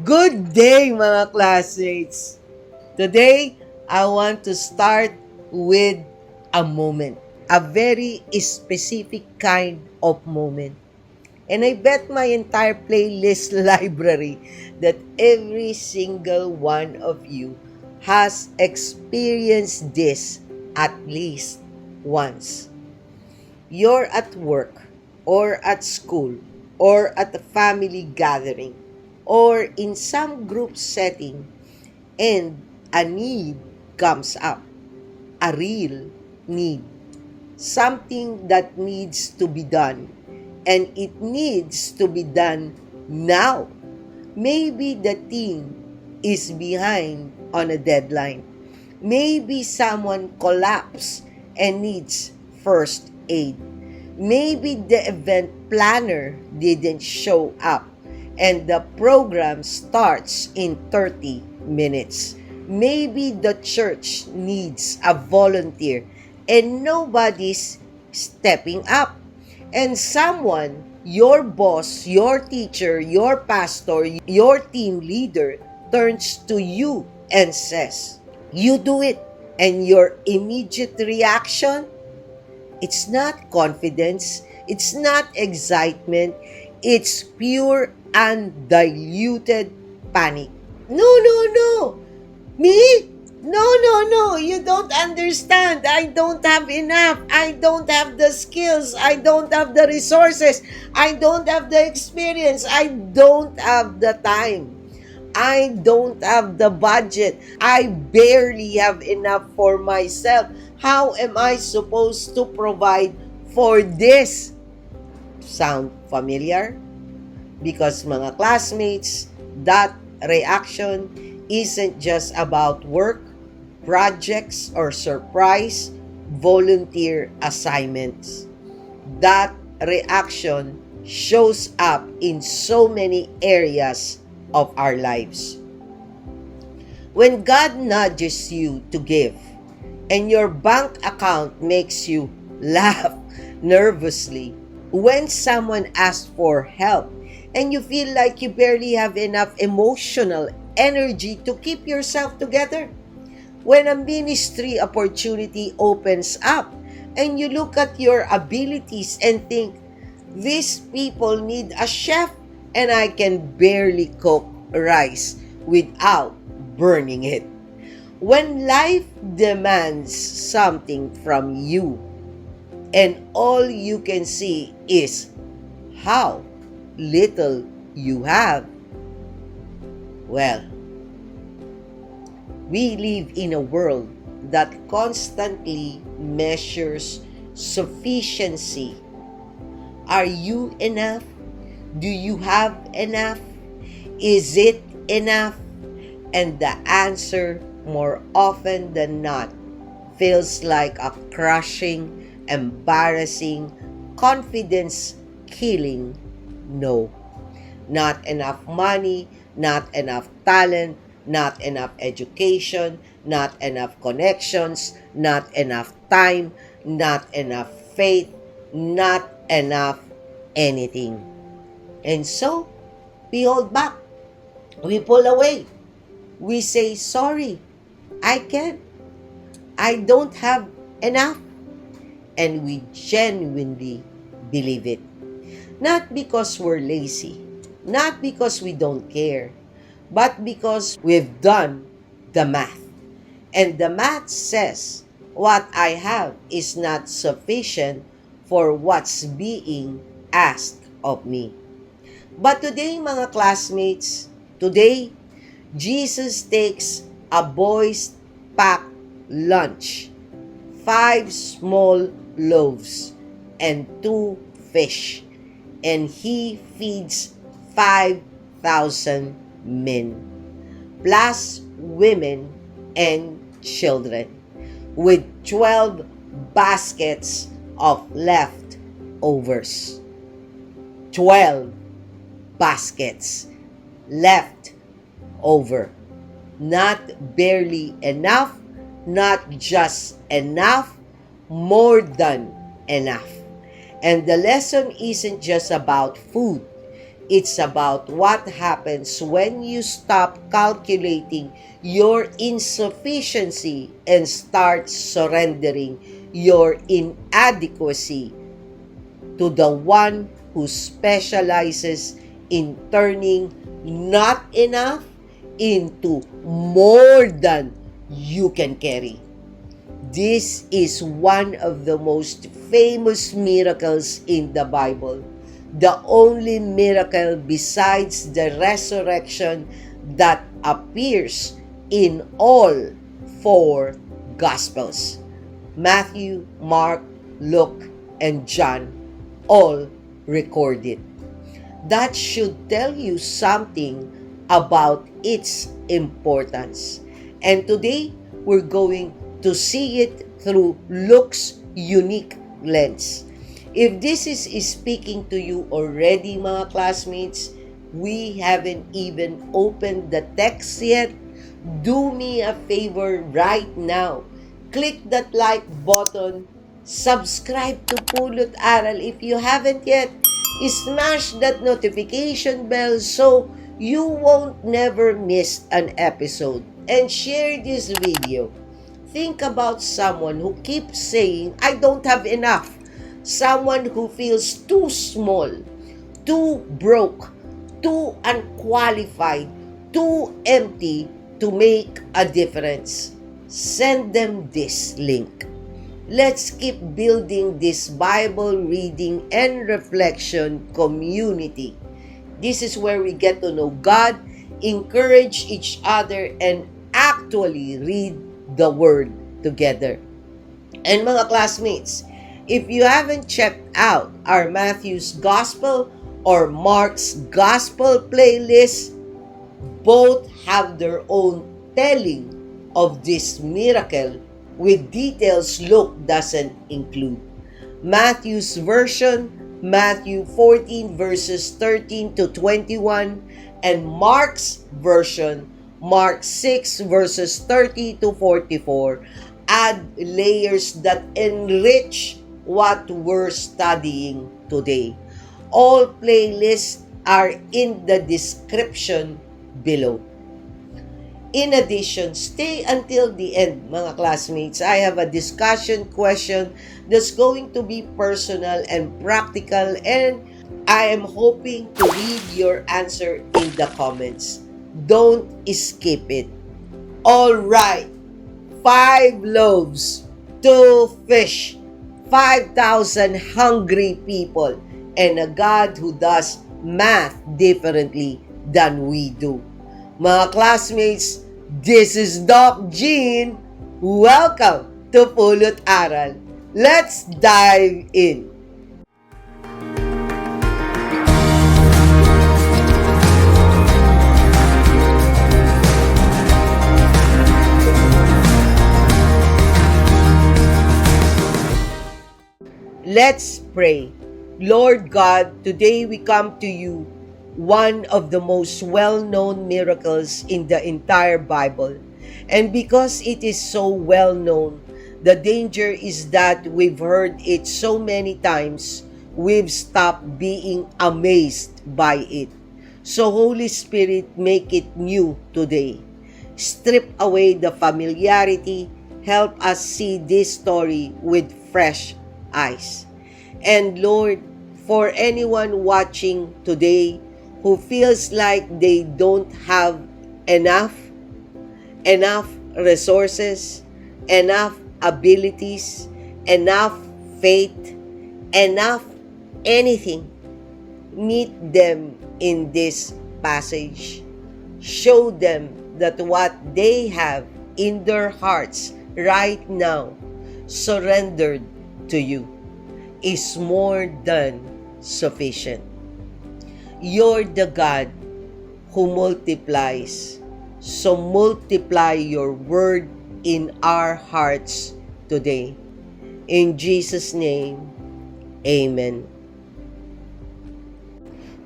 Good day mga classmates! Today, I want to start with a moment. A very specific kind of moment. And I bet my entire playlist library that every single one of you has experienced this at least once. You're at work or at school or at a family gathering or in some group setting and a need comes up, a real need, something that needs to be done, and it needs to be done now. Maybe the team is behind on a deadline. Maybe someone collapsed and needs first aid. Maybe the event planner didn't show up and the program starts in 30 minutes. Maybe the church needs a volunteer and nobody's stepping up. And someone, your boss, your teacher, your pastor, your team leader, turns to you and says, "You do it." And your immediate reaction, it's not confidence, it's not excitement, it's pure undiluted panic. No, no, no. Me? No, no, no. You don't understand. I don't have enough. I don't have the skills. I don't have the resources. I don't have the experience. I don't have the time. I don't have the budget. I barely have enough for myself. How am I supposed to provide for this? Sound familiar? Because mga classmates, that reaction isn't just about work, projects, or surprise volunteer assignments. That reaction shows up in so many areas of our lives. When God nudges you to give and your bank account makes you laugh nervously, when someone asks for help and you feel like you barely have enough emotional energy to keep yourself together, when a ministry opportunity opens up and you look at your abilities and think, these people need a chef and I can barely cook rice without burning it. When life demands something from you and all you can see is how little you have, well, we live in a world that constantly measures sufficiency. Are you enough? Do you have enough? Is it enough? And the answer, more often than not, feels like a crushing, embarrassing, confidence-killing no. Not enough money, not enough talent, not enough education, not enough connections, not enough time, not enough faith, not enough anything. And so, we hold back. We pull away. We say, sorry, I can't. I don't have enough. And we genuinely believe it. Not because we're lazy, not because we don't care, but because we've done the math. And the math says what I have is not sufficient for what's being asked of me. But today, mga classmates, today, Jesus takes a boy's packed lunch, 5 small loaves and 2 fish, and he feeds 5,000 men, plus women and children, with 12 baskets of leftovers. 12 baskets left over. Not barely enough, not just enough, more than enough. And the lesson isn't just about food. It's about what happens when you stop calculating your insufficiency and start surrendering your inadequacy to the one who specializes in turning not enough into more than you can carry. This is one of the most famous miracles in the Bible. The only miracle besides the resurrection that appears in all four Gospels: Matthew, Mark, Luke, and John all record it. That should tell you something about its importance. And today, we're going to see it through Luke's unique lens. If this is speaking to you already, mga classmates, we haven't even opened the text yet. Do me a favor right now. Click that like button. Subscribe to Pulot Aral if you haven't yet. Smash that notification bell so you won't never miss an episode. And share this video. Think about someone who keeps saying, I don't have enough. Someone who feels too small, too broke, too unqualified, too empty to make a difference. Send them this link. Let's keep building this Bible reading and reflection community. This is where we get to know God, encourage each other, and actually read the Word together. And mga classmates, if you haven't checked out our Matthew's Gospel or Mark's Gospel playlist, both have their own telling of this miracle with details Luke doesn't include. Matthew's version, Matthew 14 verses 13 to 21, and Mark's version, Mark 6 verses 30 to 44, add layers that enrich what we're studying today. All playlists are in the description below. In addition, stay until the end, mga classmates. I have a discussion question that's going to be personal and practical, and I am hoping to read your answer in the comments. Don't skip it. All right. 5 loaves, 2 fish, 5,000 hungry people, and a God who does math differently than we do. Mga classmates, this is Doc Jean. Welcome to Pulot Aral. Let's dive in. Let's pray. Lord God, today we come to you, one of the most well-known miracles in the entire Bible. And because it is so well-known, the danger is that we've heard it so many times, we've stopped being amazed by it. So Holy Spirit, make it new today. Strip away the familiarity, help us see this story with fresh eyes. And Lord, for anyone watching today who feels like they don't have enough resources, enough abilities, enough faith, enough anything, meet them in this passage. Show them that what they have in their hearts right now, surrendered to you, is more than sufficient. You're the God who multiplies. So multiply your word in our hearts today. In Jesus' name, amen.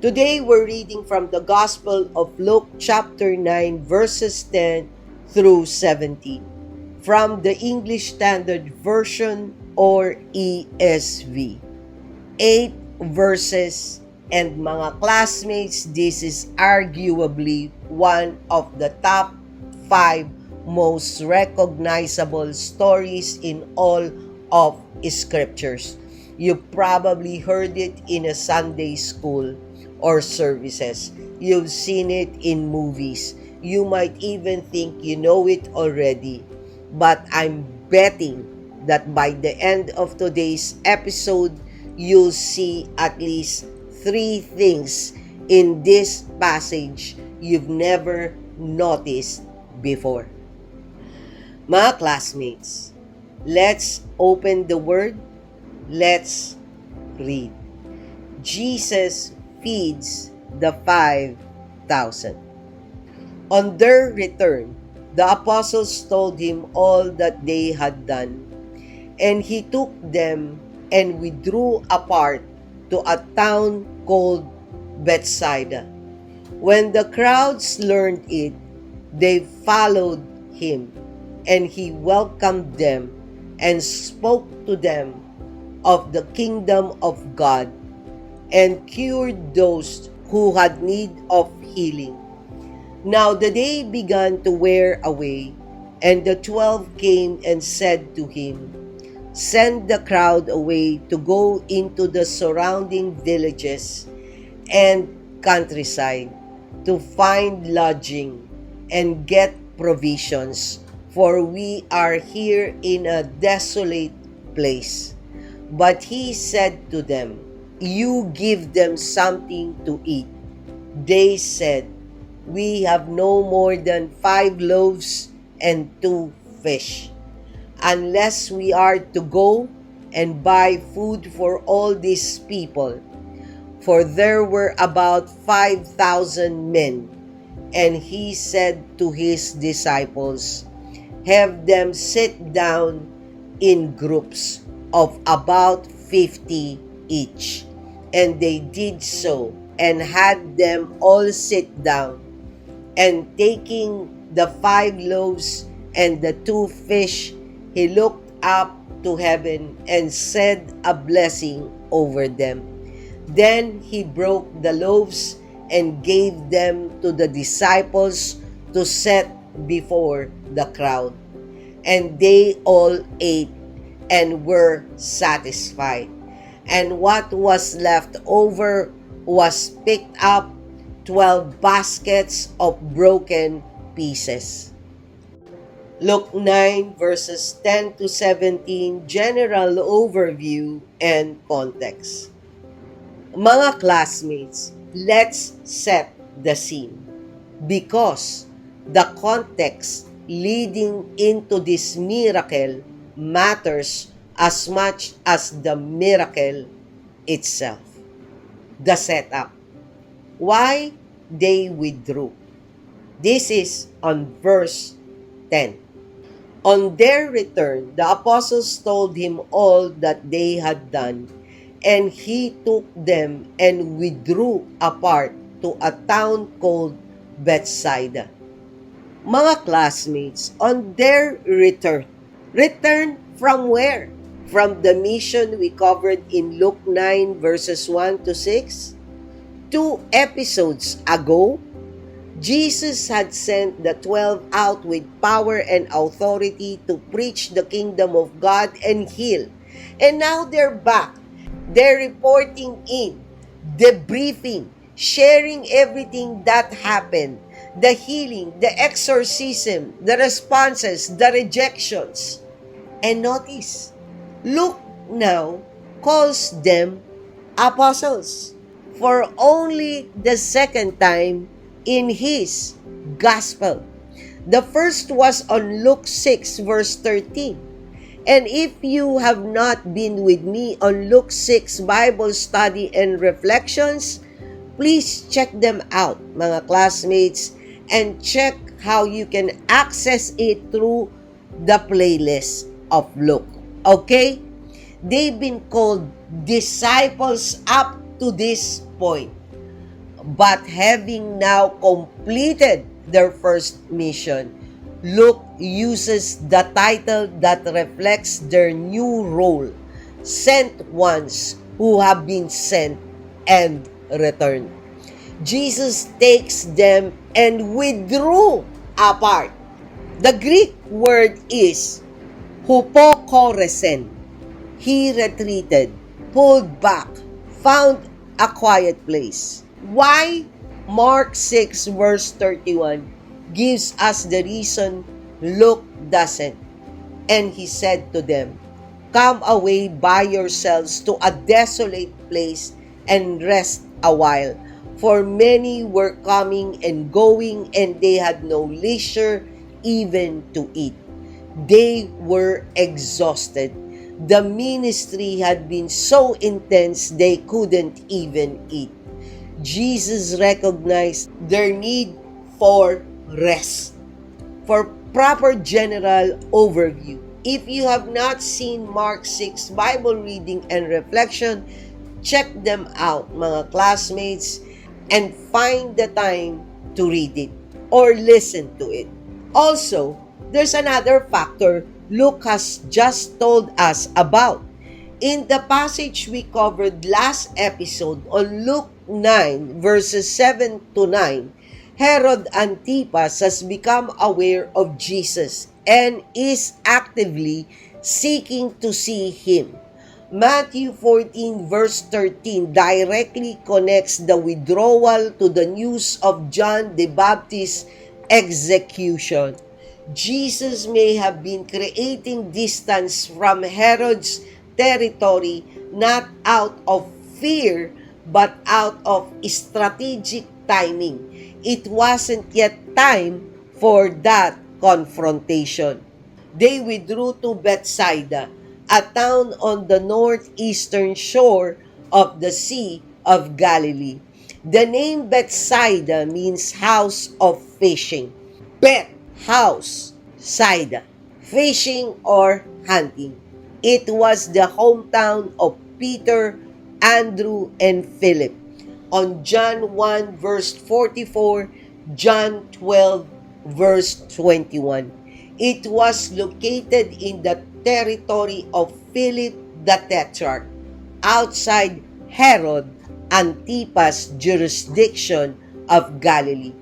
Today we're reading from the Gospel of Luke chapter 9 verses 10 through 17 from the English Standard Version or ESV. 8 verses And mga classmates, this is arguably one of the top 5 most recognizable stories in all of scriptures. You probably heard it in a Sunday school or services. You've seen it in movies. You might even think you know it already. But I'm betting that by the end of today's episode, you'll see at least 3 things in this passage you've never noticed before. Mga classmates, let's open the Word. Let's read. Jesus feeds the 5,000. On their return, the apostles told him all that they had done, and he took them and withdrew apart to a town called Bethsaida. When the crowds learned it, they followed him, and he welcomed them and spoke to them of the kingdom of God and cured those who had need of healing. Now the day began to wear away, and the 12 came and said to him, "Send the crowd away to go into the surrounding villages and countryside to find lodging and get provisions, for we are here in a desolate place." But he said to them, "You give them something to eat." They said, "We have no more than 5 loaves and 2 fish. Unless we are to go and buy food for all these people." For there were about 5,000 men. And he said to his disciples, "Have them sit down in groups of about 50 each." And they did so, and had them all sit down. And taking the 5 loaves and the 2 fish, he looked up to heaven and said a blessing over them. Then he broke the loaves and gave them to the disciples to set before the crowd. And they all ate and were satisfied. And what was left over was picked up 12 baskets of broken pieces. Luke 9 verses 10 to 17, general overview and context. Mga classmates, let's set the scene, because the context leading into this miracle matters as much as the miracle itself. The setup. Why they withdrew. This is on verse 10. On their return, the apostles told him all that they had done, and he took them and withdrew apart to a town called Bethsaida. Mga classmates, on their return. Return from where? From the mission we covered in Luke 9 verses 1 to 6? 2 episodes ago, Jesus had sent the 12 out with power and authority to preach the kingdom of God and heal. And now they're back. They're reporting in, debriefing, sharing everything that happened, the healing, the exorcism, the responses, the rejections. And notice, Luke now calls them apostles for only the second time in his gospel. The first was on Luke 6 verse 13. And if you have not been with me on Luke 6 Bible study and reflections, please check them out, mga classmates, and check how you can access it through the playlist of Luke. Okay? They've been called disciples up to this point. But having now completed their first mission, Luke uses the title that reflects their new role, sent ones who have been sent and returned. Jesus takes them and withdrew apart. The Greek word is hupokoresen. He retreated, pulled back, found a quiet place. Why? Mark 6 verse 31 gives us the reason Luke doesn't. And he said to them, "Come away by yourselves to a desolate place and rest a while. For many were coming and going, and they had no leisure even to eat." They were exhausted. The ministry had been so intense they couldn't even eat. Jesus recognized their need for rest. For proper general overview, if you have not seen Mark 6 Bible reading and reflection, check them out, mga classmates, and find the time to read it or listen to it. Also, there's another factor Luke has just told us about. In the passage we covered last episode on Luke 9 verses 7 to 9, Herod Antipas has become aware of Jesus and is actively seeking to see him. Matthew 14 verse 13 directly connects the withdrawal to the news of John the Baptist's execution. Jesus may have been creating distance from Herod's territory not out of fear but out of strategic timing. It wasn't yet time for that confrontation. They withdrew to Bethsaida, a town on the northeastern shore of the Sea of Galilee. The name Bethsaida means house of fishing. Bet, house, Saida, fishing or hunting. It was the hometown of Peter, Andrew, and Philip. On John 1 verse 44, John 12 verse 21. It was located in the territory of Philip the Tetrarch, outside Herod Antipas' jurisdiction of Galilee.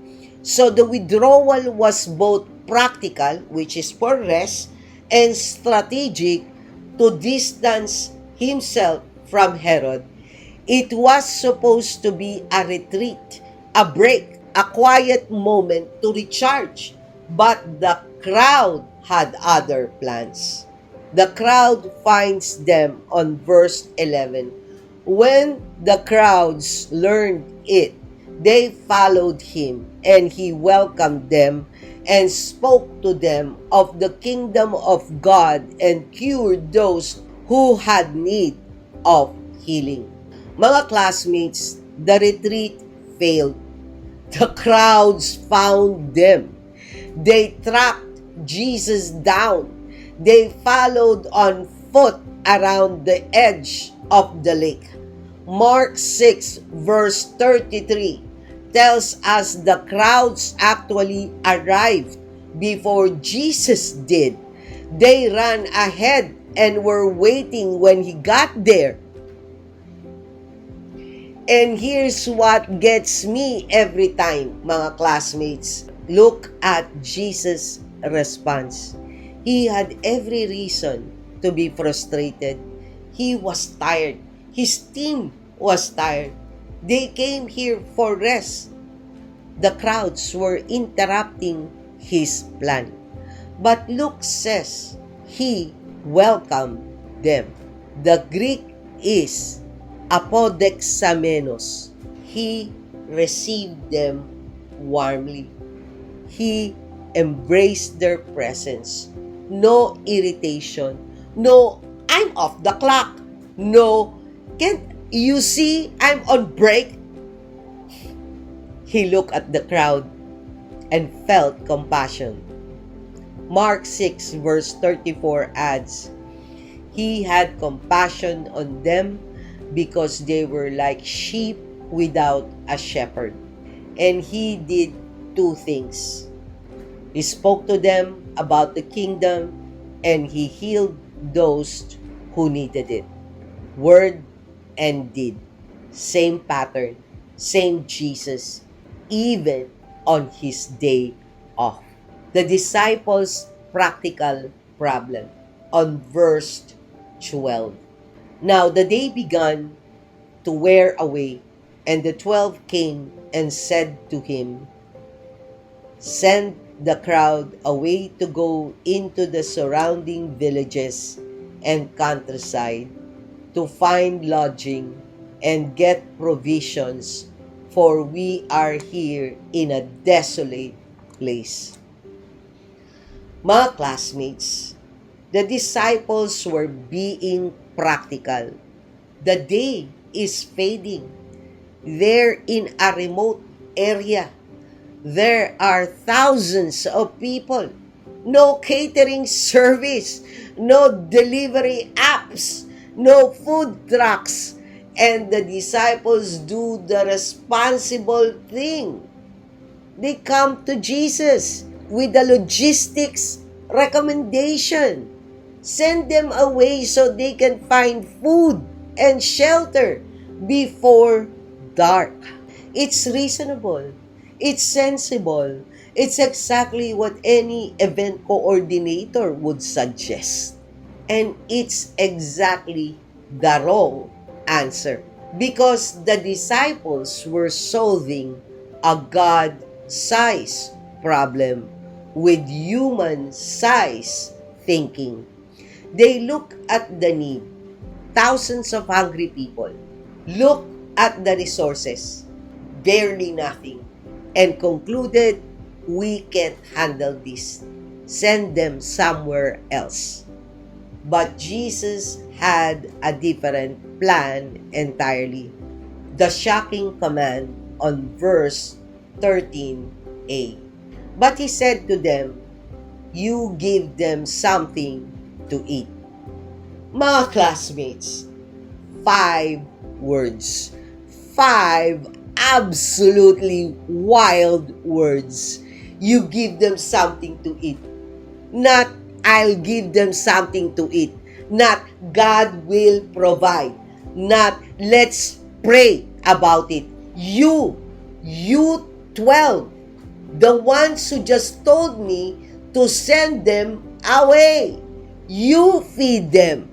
So the withdrawal was both practical, which is for rest, and strategic to distance himself from Herod. It was supposed to be a retreat, a break, a quiet moment to recharge. But the crowd had other plans. The crowd finds them on verse 11. When the crowds learned it, they followed him, and he welcomed them and spoke to them of the kingdom of God and cured those who had need of healing. Mga classmates, the retreat failed. The crowds found them. They tracked Jesus down. They followed on foot around the edge of the lake. Mark 6 verse 33 tells us the crowds actually arrived before Jesus did. They ran ahead and were waiting when he got there. And here's what gets me every time, mga classmates. Look at Jesus' response. He had every reason to be frustrated. He was tired. His team was tired. They came here for rest. The crowds were interrupting his plan. But Luke says he welcomed them. The Greek is apodexamenos. He received them warmly. He embraced their presence. No irritation. No, I'm off the clock. No, can't you see I'm on break? He looked at the crowd and felt compassion. Mark 6 verse 34 adds, he had compassion on them because they were like sheep without a shepherd. And he did two things. He spoke to them about the kingdom and he healed those who needed it. Word and deed. Same pattern. same Jesus, even on his day off. The disciples' practical problem on verse 12. Now the day began to wear away, and the 12 came and said to him, "Send the crowd away to go into the surrounding villages and countryside to find lodging and get provisions, for we are here in a desolate place." Mga classmates, the disciples were being practical. The day is fading. They're in a remote area. There are thousands of people. No catering service, no delivery apps, no food trucks, and the disciples do the responsible thing. They come to Jesus with a logistics recommendation. Send them away so they can find food and shelter before dark. It's reasonable. It's sensible. It's exactly what any event coordinator would suggest. And it's exactly the wrong answer, because the disciples were solving a God-sized problem with human-sized thinking. They look at the need, thousands of hungry people. Look at the resources, barely nothing, and concluded, we can't handle this. Send them somewhere else. But Jesus had a different plan entirely. The shocking command on verse 13a. But he said to them, "You give them something to eat." Mga classmates, 5 words. 5 absolutely wild words. You give them something to eat. Not, I'll give them something to eat. Not, God will provide. Not, let's pray about it. You 12, the ones who just told me to send them away. You feed them.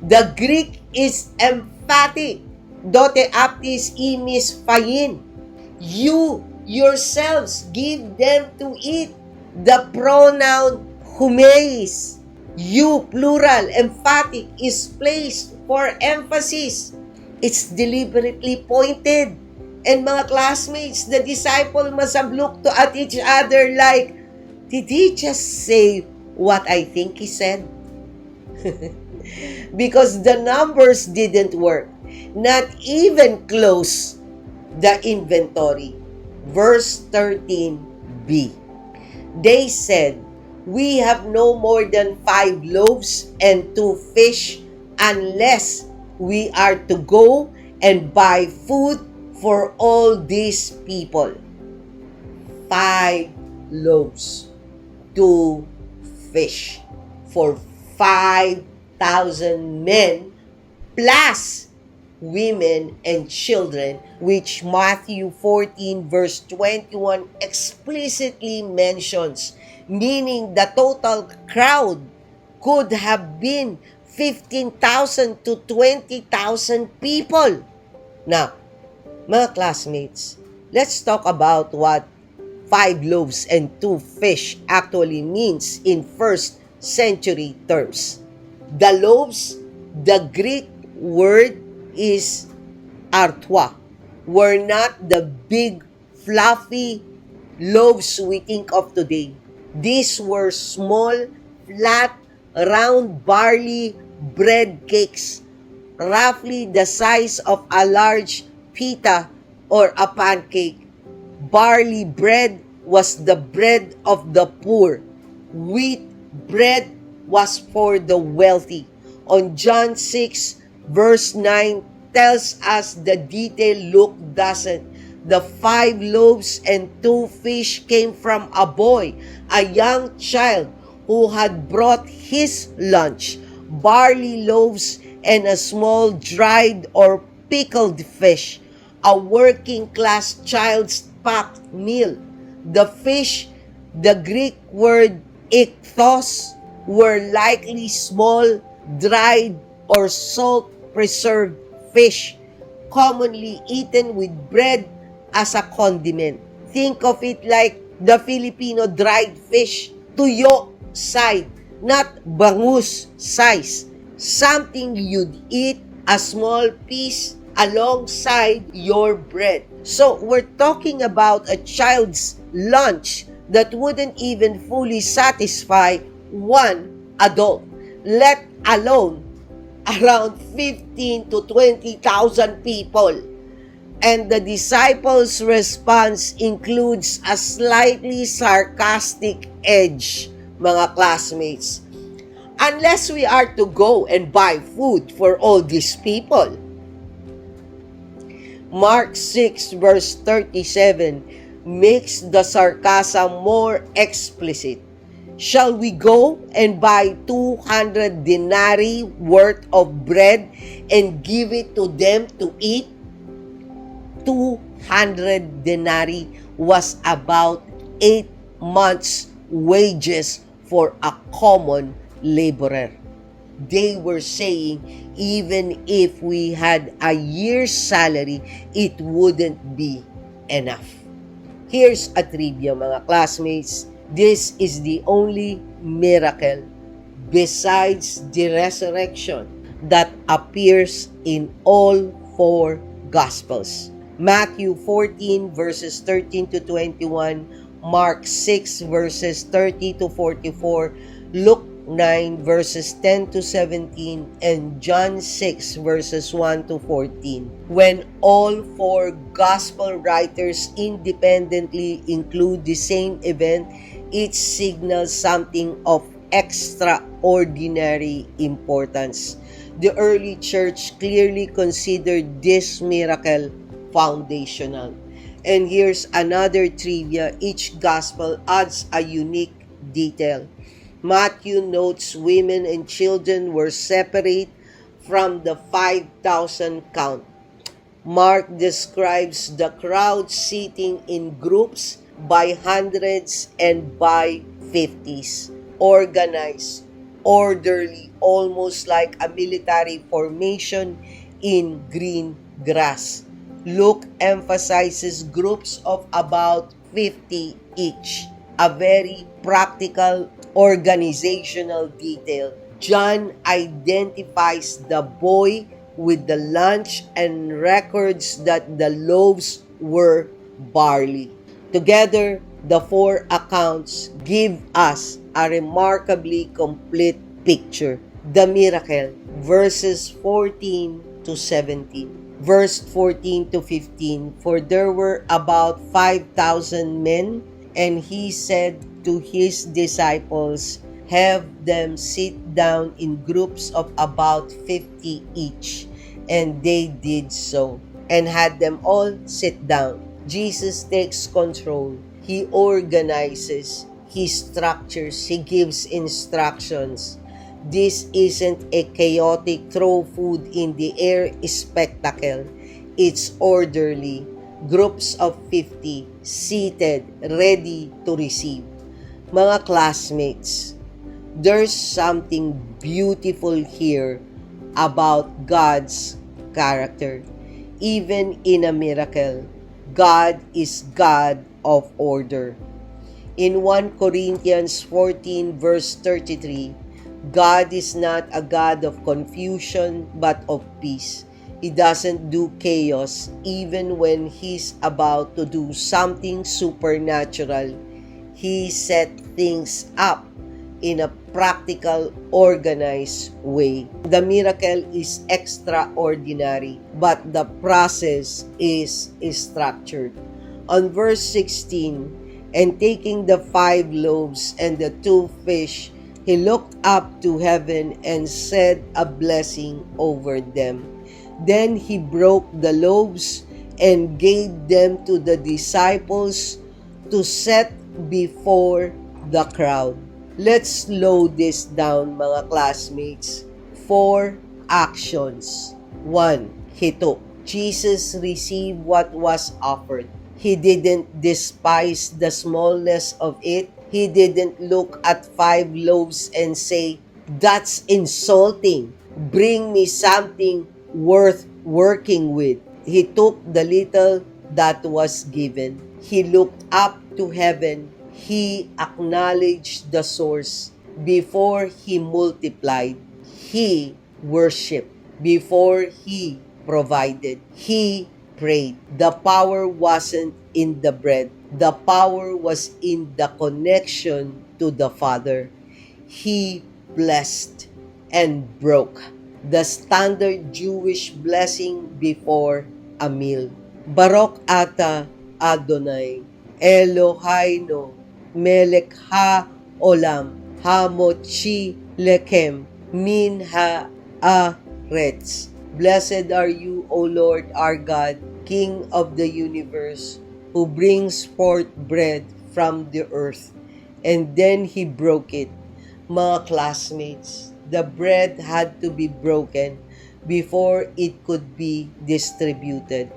The Greek is emphatic. Dote aptis imis phain. You yourselves give them to eat. The pronoun humeis, you plural, emphatic, is placed for emphasis. It's deliberately pointed. And mga classmates, the disciple must have looked at each other like, did he just say what I think he said? Because the numbers didn't work. Not even close the inventory. Verse 13b. They said, "We have no more than 5 loaves and 2 fish unless we are to go and buy food for all these people." 5 loaves, 2 fish for 5,000 men plus women and children, which Matthew 14 verse 21 explicitly mentions, meaning the total crowd could have been 15,000 to 20,000 people. Now, mga classmates, let's talk about what 5 loaves and 2 fish actually means in first century terms. The loaves, the Greek word is artois, were not the big fluffy loaves we think of today. These were small, flat, round barley bread cakes, roughly the size of a large pita or a pancake. Barley bread was the bread of the poor. Wheat bread was for the wealthy. On John 6 verse 9 tells us the detail Luke doesn't. The 5 loaves and 2 fish came from a boy, a young child who had brought his lunch, barley loaves and a small dried or pickled fish. a working class child's packed meal. The fish, the Greek word ichthos, were likely small, dried, or salt preserved fish, commonly eaten with bread as a condiment. Think of it like the Filipino dried fish, tuyo side, not bangus size. Something you'd eat a small piece alongside your bread. So we're talking about a child's lunch that wouldn't even fully satisfy one adult, let alone around 15 to 20,000 people. And the disciples' response includes a slightly sarcastic edge, mga classmates. Unless we are to go and buy food for all these people. Mark 6 verse 37 makes the sarcasm more explicit. Shall we go and buy 200 denarii worth of bread and give it to them to eat? 200 denarii was about 8 months' wages for a common laborer. They were saying even if we had a year's salary, it wouldn't be enough. Here's a trivia, mga classmates. This is the only miracle besides the resurrection that appears in all 4 Gospels. Matthew 14 verses 13 to 21, Mark 6 verses 30 to 44, Luke 9 verses 10 to 17, and John 6 verses 1 to 14. When all 4 gospel writers independently include the same event, it signals something of extraordinary importance. The early church clearly considered this miracle foundational. And here's another trivia. Each gospel adds a unique detail. Matthew notes women and children were separate from the 5,000 count. Mark describes the crowd sitting in groups by hundreds and by 50s, organized, orderly, almost like a military formation in green grass. Luke emphasizes groups of about 50 each, a very practical organizational detail. John identifies the boy with the lunch and records that the loaves were barley. Together, the 4 accounts give us a remarkably complete picture. The miracle, verses 14 to 17. Verse 14 to 15, for there were about 5,000 men, and he said to his disciples, have them sit down in groups of about 50 each. And they did so, and had them all sit down. Jesus takes control. He organizes, he structures, he gives instructions. This isn't a chaotic throw food in the air spectacle. It's orderly. Groups of 50 seated, ready to receive. Mga classmates, there's something beautiful here about God's character. Even in a miracle, God is God of order. In 1 Corinthians 14 verse 33, God is not a God of confusion but of peace. He doesn't do chaos even when He's about to do something supernatural. He set things up in a practical, organized way. The miracle is extraordinary, but the process is structured. On verse 16, and taking the 5 loaves and the 2 fish, he looked up to heaven and said a blessing over them. Then he broke the loaves and gave them to the disciples to set before the crowd. Let's slow this down, mga classmates. 4 actions. 1. He took. Jesus received what was offered. He didn't despise the smallness of it. He didn't look at 5 loaves and say, "That's insulting. Bring me something worth working with." He took the little that was given. He looked up to heaven. He acknowledged the source. Before he multiplied, he worshiped. Before he provided, he prayed. The power wasn't in the bread. The power was in the connection to the Father. He blessed and broke the standard Jewish blessing before a meal. Baruch ata Adonai, Eloheinu, melech ha-olam, ha-mochi lechem, min ha-aretz. Blessed are you, O Lord our God, King of the universe, who brings forth bread from the earth. And then he broke it. Mga classmates, the bread had to be broken before it could be distributed.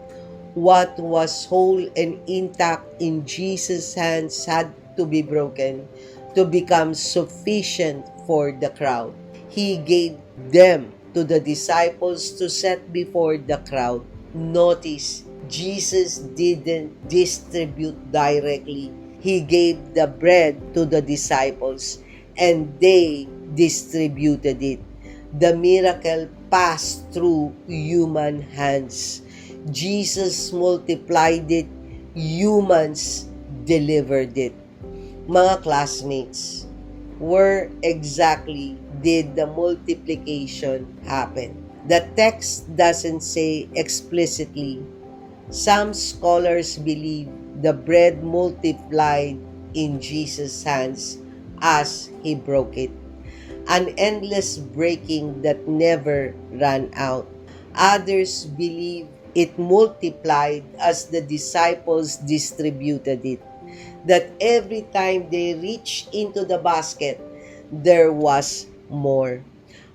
What was whole and intact in Jesus' hands had to be broken to become sufficient for the crowd. He gave them to the disciples to set before the crowd. Notice, Jesus didn't distribute directly. He gave the bread to the disciples and they distributed it. The miracle passed through human hands. Jesus multiplied it, humans delivered it. Mga classmates, where exactly did the multiplication happen? The text doesn't say explicitly. Some scholars believe the bread multiplied in Jesus' hands as he broke it. An endless breaking that never ran out. Others believe it multiplied as the disciples distributed it. That every time they reached into the basket, there was more.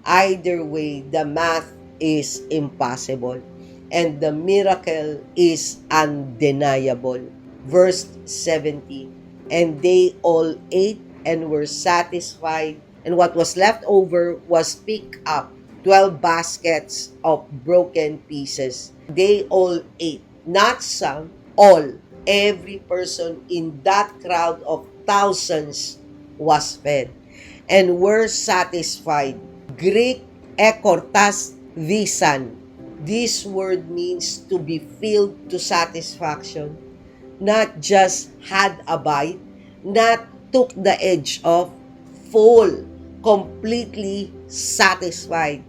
Either way, the math is impossible and the miracle is undeniable. Verse 70, and they all ate and were satisfied, and what was left over was picked up, 12 baskets of broken pieces. They all ate, not some, all. Every person in that crowd of thousands was fed and were satisfied. Greek ekortas visan. This word means to be filled to satisfaction, not just had a bite, not took the edge off, full, completely satisfied.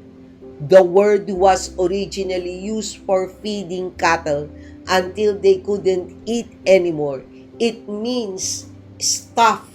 The word was originally used for feeding cattle until they couldn't eat anymore. It means stuff.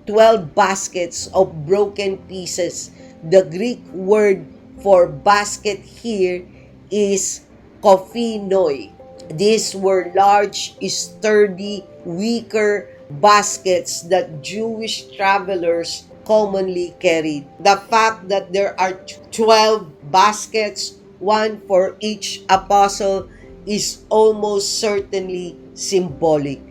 12 baskets of broken pieces. The Greek word for basket here is kophinoi. These were large, sturdy, wicker baskets that Jewish travelers commonly carried. The fact that there are 12 baskets, one for each apostle, is almost certainly symbolic.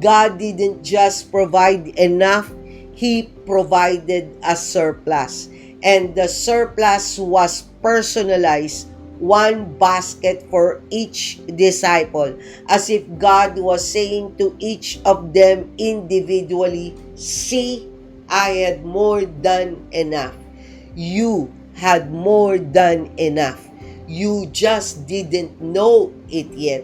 God didn't just provide enough, He provided a surplus. And the surplus was personalized, one basket for each disciple, as if God was saying to each of them individually, "See, I had more than enough. You had more than enough. You just didn't know it yet."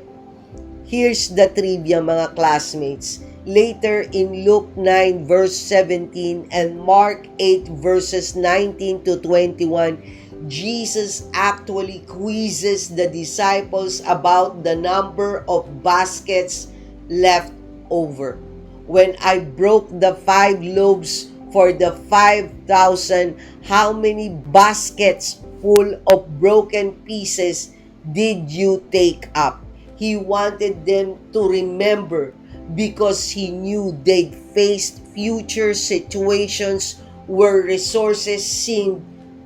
Here's the trivia, mga classmates. Later in Luke 9 verse 17 and Mark 8 verses 19 to 21, Jesus actually quizzes the disciples about the number of baskets left over. When I broke the 5 loaves for the 5,000, how many baskets full of broken pieces did you take up? He wanted them to remember because he knew they'd faced future situations where resources seemed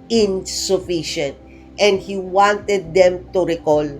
insufficient, and he wanted them to recall,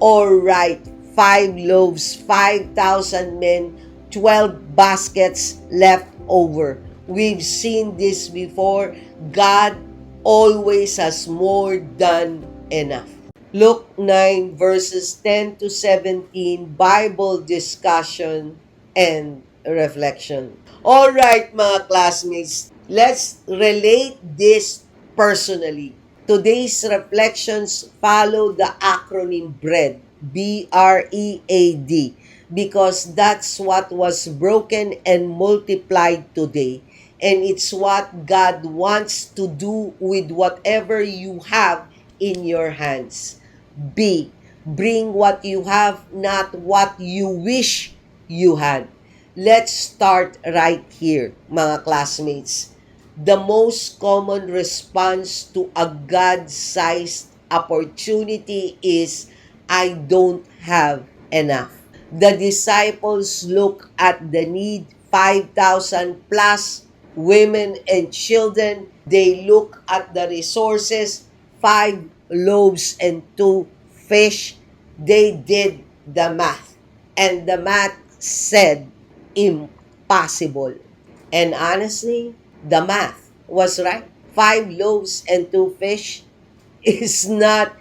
Alright, 5 loaves, 5,000 men, 12 baskets left over. We've seen this before. God always has more than enough. Luke 9 verses 10 to 17, Bible discussion and reflection. All right, mga classmates, let's relate this personally. Today's reflections follow the acronym BREAD, BREAD, because that's what was broken and multiplied today. And it's what God wants to do with whatever you have in your hands. B, bring what you have, not what you wish you had. Let's start right here, mga classmates. The most common response to a God-sized opportunity is, I don't have enough. The disciples look at the need, 5,000 plus women and children. They look at the resources, 5 loaves and 2 fish. They did the math. And the math said, impossible. And honestly, the math was right. 5 loaves and 2 fish is not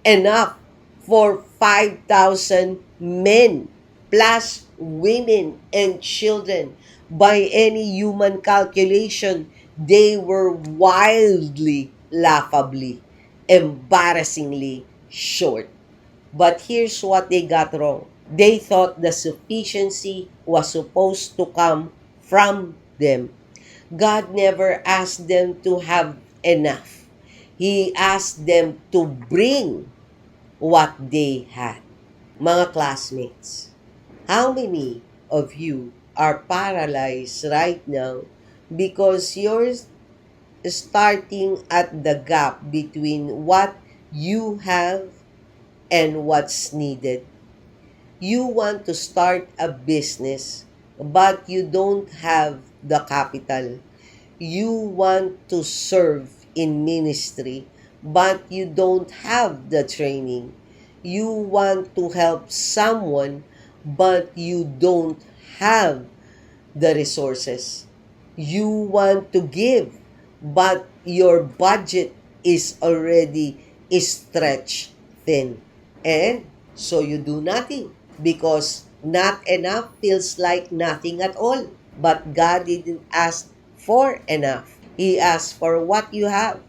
enough for 5,000 men plus women and children. By any human calculation, they were wildly, laughably, embarrassingly short. But here's what they got wrong. They thought the sufficiency was supposed to come from them. God never asked them to have enough. He asked them to bring what they had. Mga classmates, how many of you are paralyzed right now because you're starting at the gap between what you have and what's needed? You want to start a business, but you don't have the capital. You want to serve in ministry, but you don't have the training. You want to help someone, but you don't have the resources. You want to give, but your budget is already stretched thin. And so you do nothing because not enough feels like nothing at all. But God didn't ask for enough. He asked for what you have.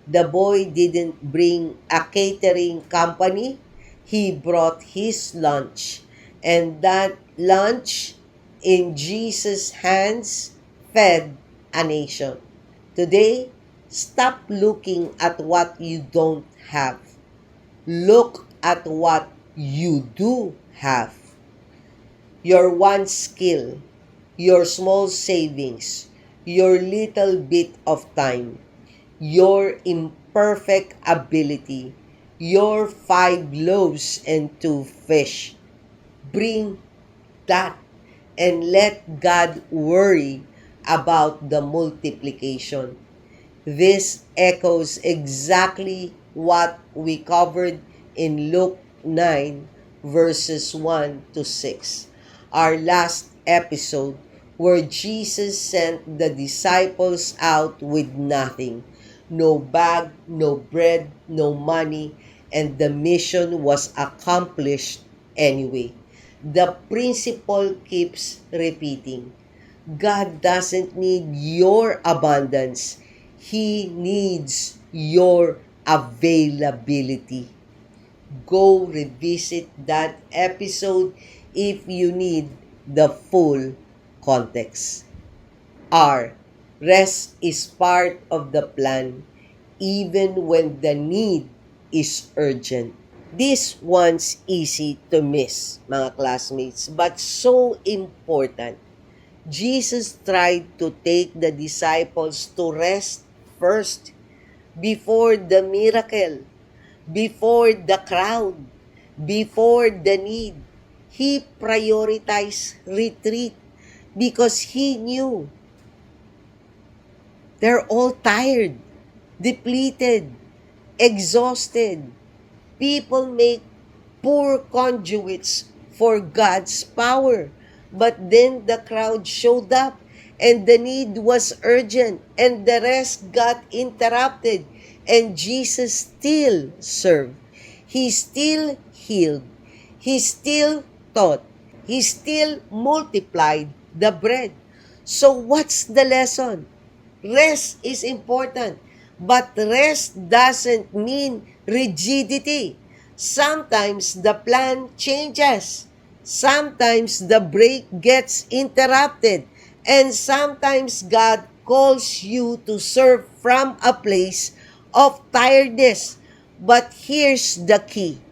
The boy didn't bring a catering company. He brought his lunch. And that lunch in Jesus' hands fed a nation. Today, stop looking at what you don't have. Look at what you do have. Your one skill, your small savings, your little bit of time, your imperfect ability, your 5 loaves and 2 fish. Bring that and let God worry about the multiplication. This echoes exactly what we covered in Luke 9 verses 1 to 6. Our last episode where Jesus sent the disciples out with nothing. No bag, no bread, no money, and the mission was accomplished anyway. The principle keeps repeating. God doesn't need your abundance. He needs your availability. Go revisit that episode if you need the full context. R. Rest is part of the plan even when the need is urgent. This one's easy to miss, mga classmates, but so important. Jesus tried to take the disciples to rest first, before the miracle, before the crowd, before the need. He prioritized retreat because he knew they're all tired, depleted, exhausted. People make poor conduits for God's power. But then the crowd showed up, and the need was urgent, and the rest got interrupted, and Jesus still served. He still healed. He still taught. He still multiplied the bread. So what's the lesson? Rest is important, but rest doesn't mean rigidity. Sometimes the plan changes. Sometimes the break gets interrupted. And sometimes God calls you to serve from a place of tiredness. But here's the key.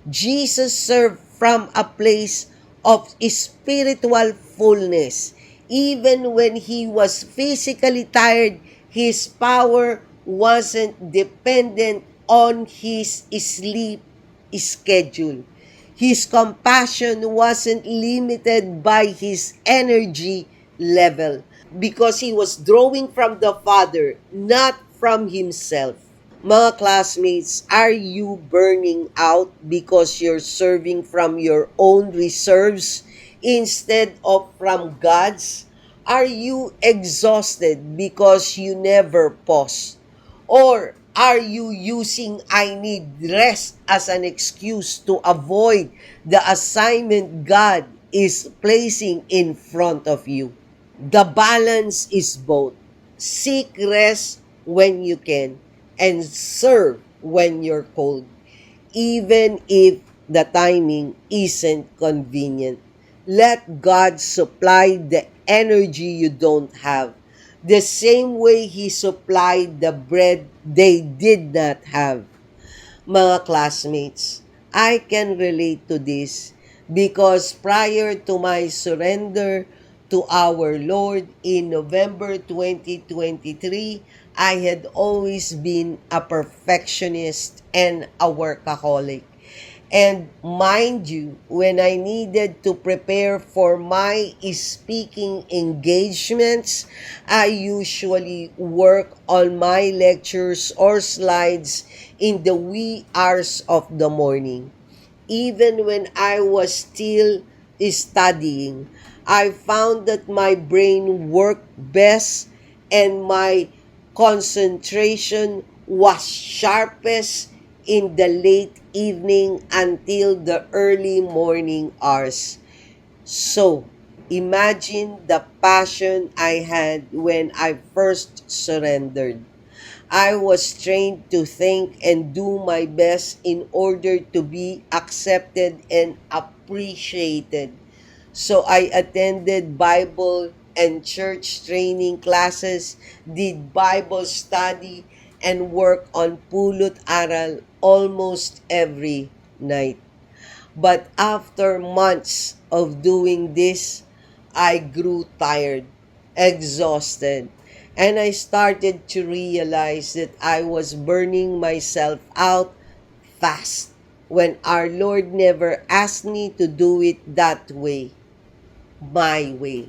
Jesus served from a place of spiritual fullness. Even when he was physically tired, his power wasn't dependent on his sleep schedule. His compassion wasn't limited by his energy level because he was drawing from the Father, not from himself. Mga classmates, are you burning out because you're serving from your own reserves instead of from God's? Are you exhausted because you never pause? Or are you using "I need rest" as an excuse to avoid the assignment God is placing in front of you? The balance is both. Seek rest when you can and serve when you're cold, even if the timing isn't convenient. Let God supply the energy you don't have, the same way He supplied the bread they did not have. Mga classmates, I can relate to this because prior to my surrender to our Lord in November 2023, I had always been a perfectionist and a workaholic. And mind you, when I needed to prepare for my speaking engagements, I usually work on my lectures or slides in the wee hours of the morning. Even when I was still studying, I found that my brain worked best and my concentration was sharpest in the late evening until the early morning hours. So, imagine the passion I had when I first surrendered. I was trained to think and do my best in order to be accepted and appreciated. So I attended Bible and church training classes, did Bible study, and worked on pulot aral almost every night. But after months of doing this, I grew tired, exhausted, and I started to realize that I was burning myself out fast when our Lord never asked me to do it that way, my way.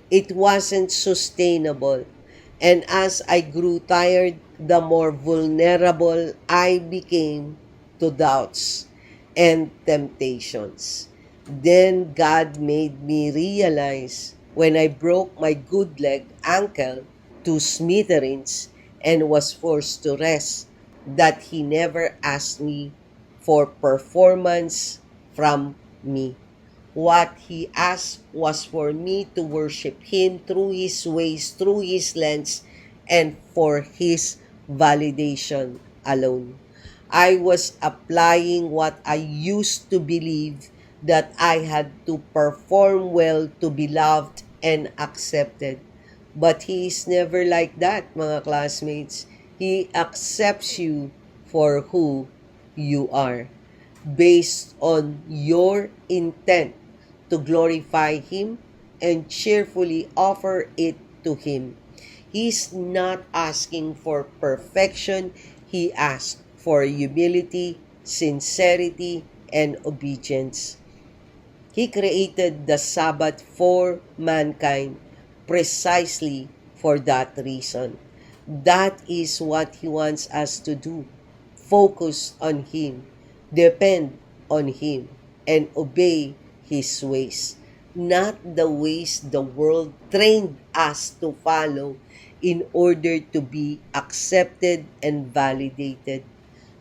It wasn't sustainable. And as I grew tired, the more vulnerable I became to doubts and temptations. Then God made me realize when I broke my good leg ankle to smithereens and was forced to rest that He never asked me for performance from me. What He asked was for me to worship Him through His ways, through His lens, and for His validation alone. I was applying what I used to believe that I had to perform well to be loved and accepted. But He is never like that, mga classmates. He accepts you for who you are, based on your intent to glorify Him and cheerfully offer it to Him. He's not asking for perfection. He asks for humility, sincerity, and obedience. He created the Sabbath for mankind precisely for that reason. That is what He wants us to do. Focus on Him. Depend on Him and obey His ways, not the ways the world trained us to follow in order to be accepted and validated.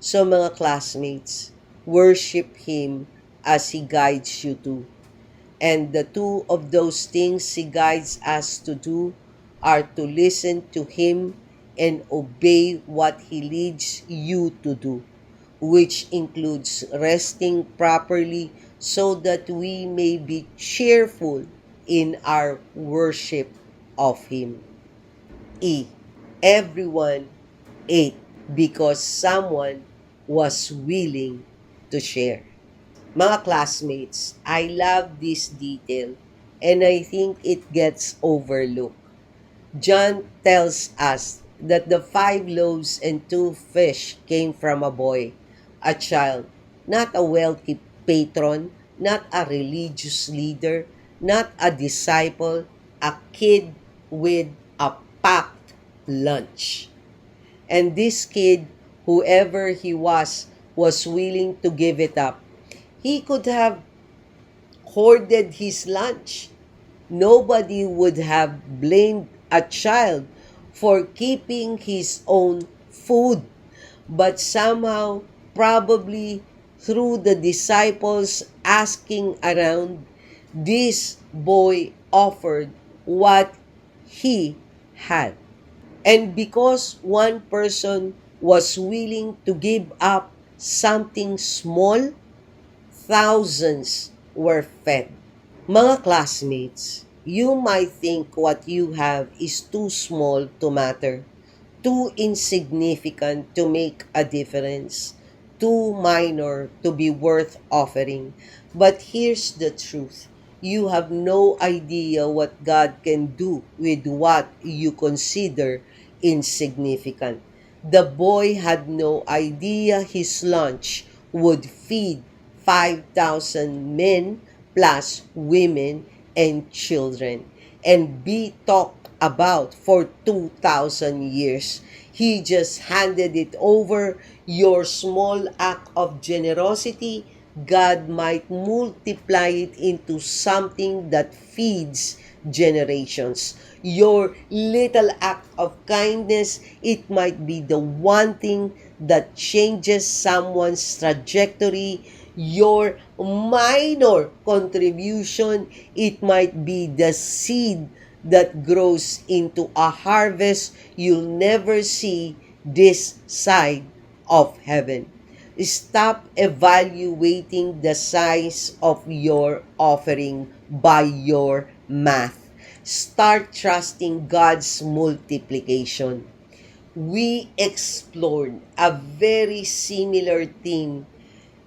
So mga classmates, worship Him as He guides you to. And the two of those things He guides us to do are to listen to Him and obey what He leads you to do, which includes resting properly so that we may be cheerful in our worship of Him. E. Everyone ate because someone was willing to share. Mga classmates, I love this detail and I think it gets overlooked. John tells us that the 5 loaves and 2 fish came from a boy, a child, not a wealthy patron, not a religious leader, not a disciple, a kid with a packed lunch. And this kid, whoever he was willing to give it up. He could have hoarded his lunch. Nobody would have blamed a child for keeping his own food. But somehow, probably through the disciples asking around, this boy offered what he had. And because one person was willing to give up something small, thousands were fed. Mga classmates, you might think what you have is too small to matter, too insignificant to make a difference, too minor to be worth offering. But here's the truth. You have no idea what God can do with what you consider insignificant. The boy had no idea his lunch would feed 5,000 men plus women and children and be talked about for 2,000 years. He just handed it over. Your small act of generosity, God might multiply it into something that feeds generations. Your little act of kindness, it might be the one thing that changes someone's trajectory. Your minor contribution, it might be the seed that grows into a harvest you'll never see this side of heaven. Stop evaluating the size of your offering by your math. Start trusting God's multiplication. We explored a very similar theme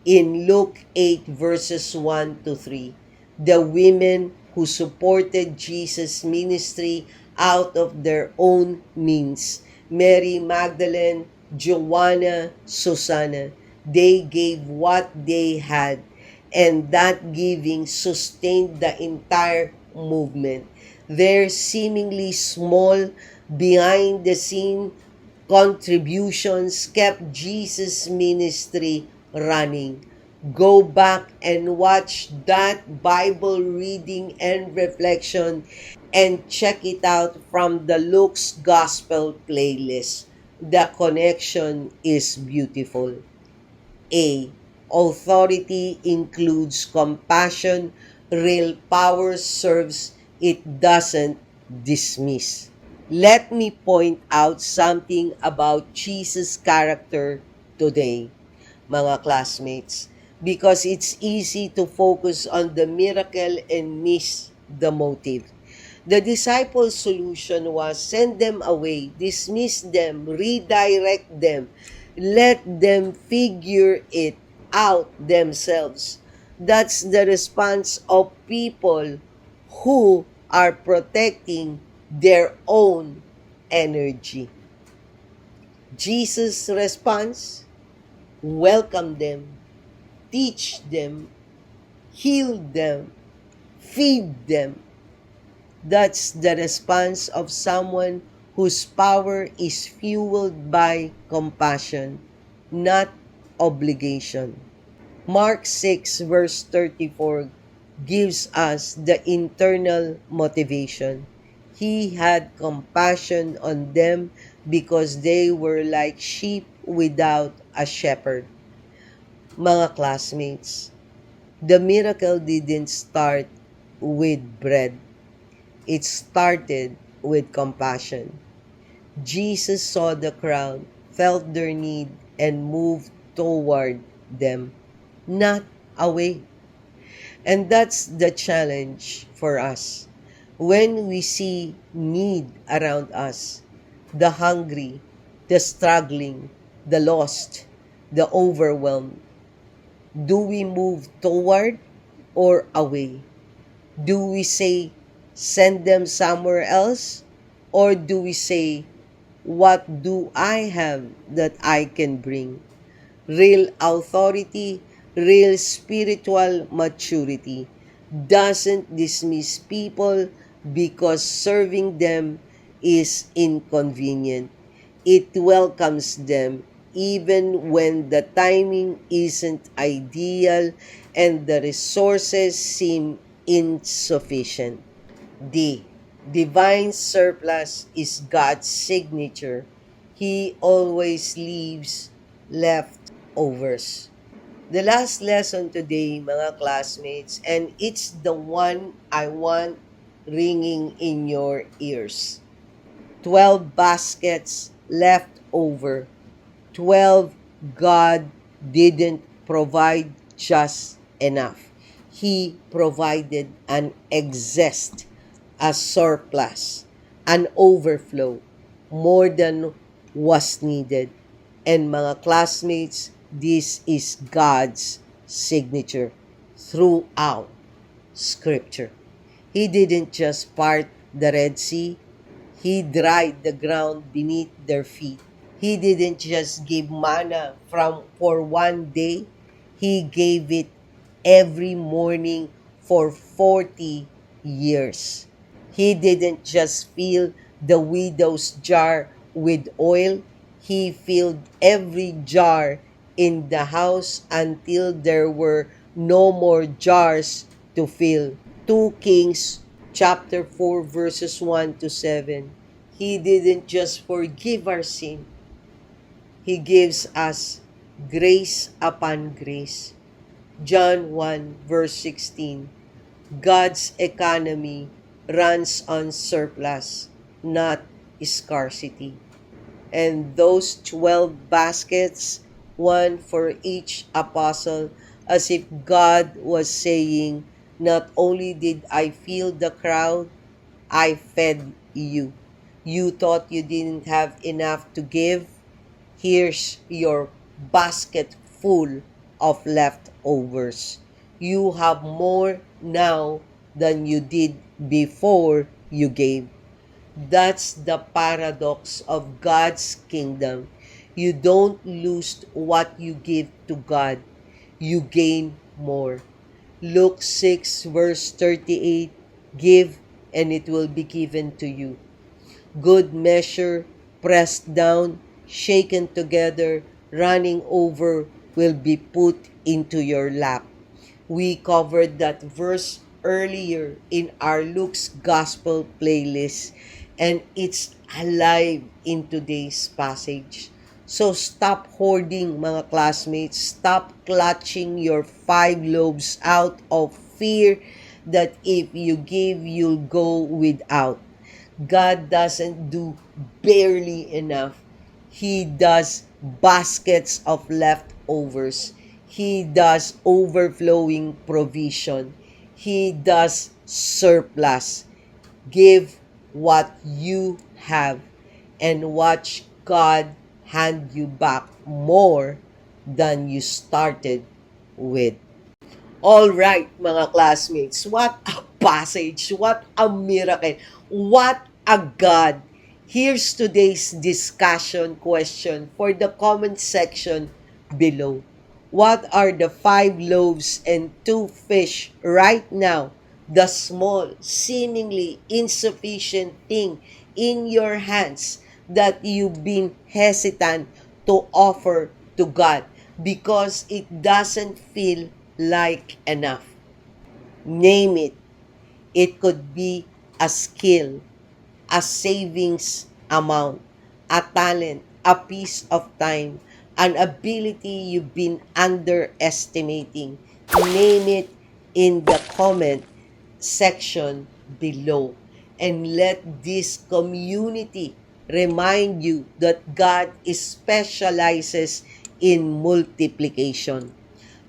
in Luke 8 verses 1 to 3. The women who supported Jesus' ministry out of their own means. Mary Magdalene, Joanna, Susanna. They gave what they had, and that giving sustained the entire movement. Their seemingly small, behind the scene contributions kept Jesus' ministry running. Go back and watch that Bible reading and reflection and check it out from the Luke's Gospel playlist. The connection is beautiful. A. Authority includes compassion. Real power serves, it doesn't dismiss. Let me point out something about Jesus' character today, mga classmates, because it's easy to focus on the miracle and miss the motive. The disciples' solution was send them away, dismiss them, redirect them, let them figure it out themselves. That's the response of people who are protecting their own energy. Jesus' response, welcome them, teach them, heal them, feed them. That's the response of someone whose power is fueled by compassion, not obligation. Mark 6 verse 34 gives us the internal motivation. He had compassion on them because they were like sheep without a shepherd. Mga classmates, the miracle didn't start with bread. It started with compassion. Jesus saw the crowd, felt their need, and moved toward them, not away. And that's the challenge for us. When we see need around us, the hungry, the struggling, the lost, the overwhelmed, do we move toward or away? Do we say, send them somewhere else? Or do we say, what do I have that I can bring? Real authority, real spiritual maturity doesn't dismiss people because serving them is inconvenient. It welcomes them even when the timing isn't ideal and the resources seem insufficient. D. Divine surplus is God's signature. He always leaves leftovers. The last lesson today, mga classmates, and it's the one I want ringing in your ears. 12 baskets left over. 12, God didn't provide just enough. He provided an excess, a surplus, an overflow, more than was needed. And mga classmates, this is God's signature throughout Scripture. He didn't just part the Red Sea, He dried the ground beneath their feet. He didn't just give manna for one day, He gave it every morning for 40 years. He didn't just fill the widow's jar with oil, He filled every jar in the house until there were no more jars to fill. 2 Kings chapter 4 verses 1 to 7. He didn't just forgive our sin, He gives us grace upon grace. John 1 verse 16. God's economy runs on surplus, not scarcity. And those 12 baskets, one for each apostle, as if God was saying, not only did I feed the crowd, I fed you. You thought you didn't have enough to give? Here's your basket full of leftovers. You have more now than you did before you gave. That's the paradox of God's kingdom. You don't lose what you give to God, you gain more. Luke 6 verse 38, give and it will be given to you. Good measure, pressed down, shaken together, running over, will be put into your lap. We covered that verse earlier in our Luke's Gospel playlist, and it's alive in today's passage. So stop hoarding, mga classmates. Stop clutching your 5 loaves out of fear that if you give, you'll go without. God doesn't do barely enough. He does baskets of leftovers. He does overflowing provision. He does surplus. Give what you have and watch God hand you back more than you started with. All right, mga classmates, what a passage, what a miracle, what a God. Here's today's discussion question for the comment section below. What are the 5 loaves and 2 fish right now, the small, seemingly insufficient thing in your hands that you've been hesitant to offer to God? because it doesn't feel like enough. Name it. It could be a skill, a savings amount, a talent, a piece of time, an ability you've been underestimating. Name it in the comment section below. And let this community remind you that God specializes in multiplication.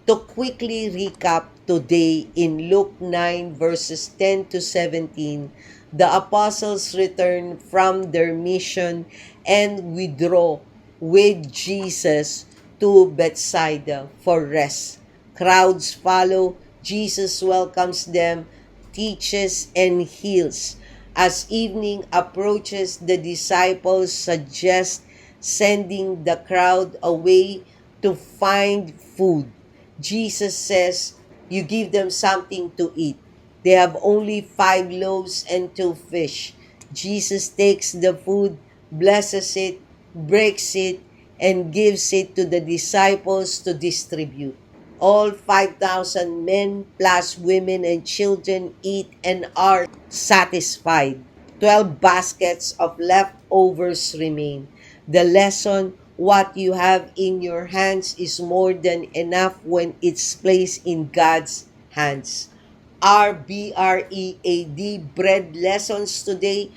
To quickly recap today in Luke 9 verses 10 to 17, the apostles return from their mission and withdraw with Jesus to Bethsaida for rest. Crowds follow, Jesus welcomes them, teaches and heals. As evening approaches, the disciples suggest sending the crowd away to find food. Jesus says, you give them something to eat. They have only 5 loaves and 2 fish. Jesus takes the food, blesses it, breaks it, and gives it to the disciples to distribute. All 5,000 men plus women and children eat and are satisfied. 12 baskets of leftovers remain. The lesson, what you have in your hands is more than enough when it's placed in God's hands. Our BREAD bread lessons today.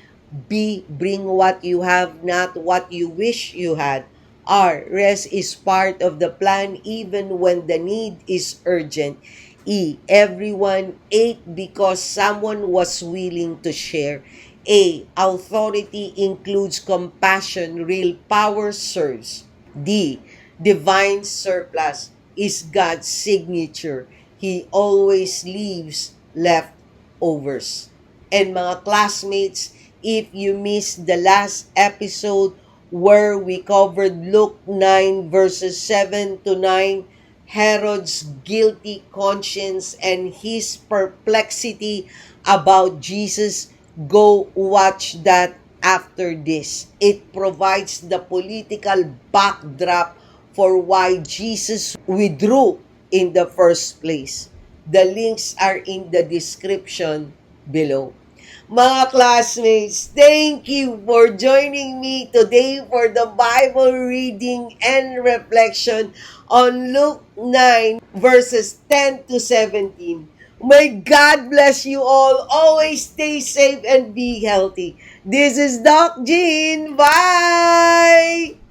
B, bring what you have, not what you wish you had. R, rest is part of the plan even when the need is urgent. E, everyone ate because someone was willing to share. A, authority includes compassion, real power serves. D, divine surplus is God's signature. He always leaves leftovers. And mga classmates, if you missed the last episode where we covered Luke 9 verses 7 to 9, Herod's guilty conscience and his perplexity about Jesus, go watch that after this. It provides the political backdrop for why Jesus withdrew in the first place. The links are in the description below. Mga classmates, thank you for joining me today for the Bible reading and reflection on Luke 9 verses 10 to 17. May God bless you all. Always stay safe and be healthy. This is Doc Jean. Bye!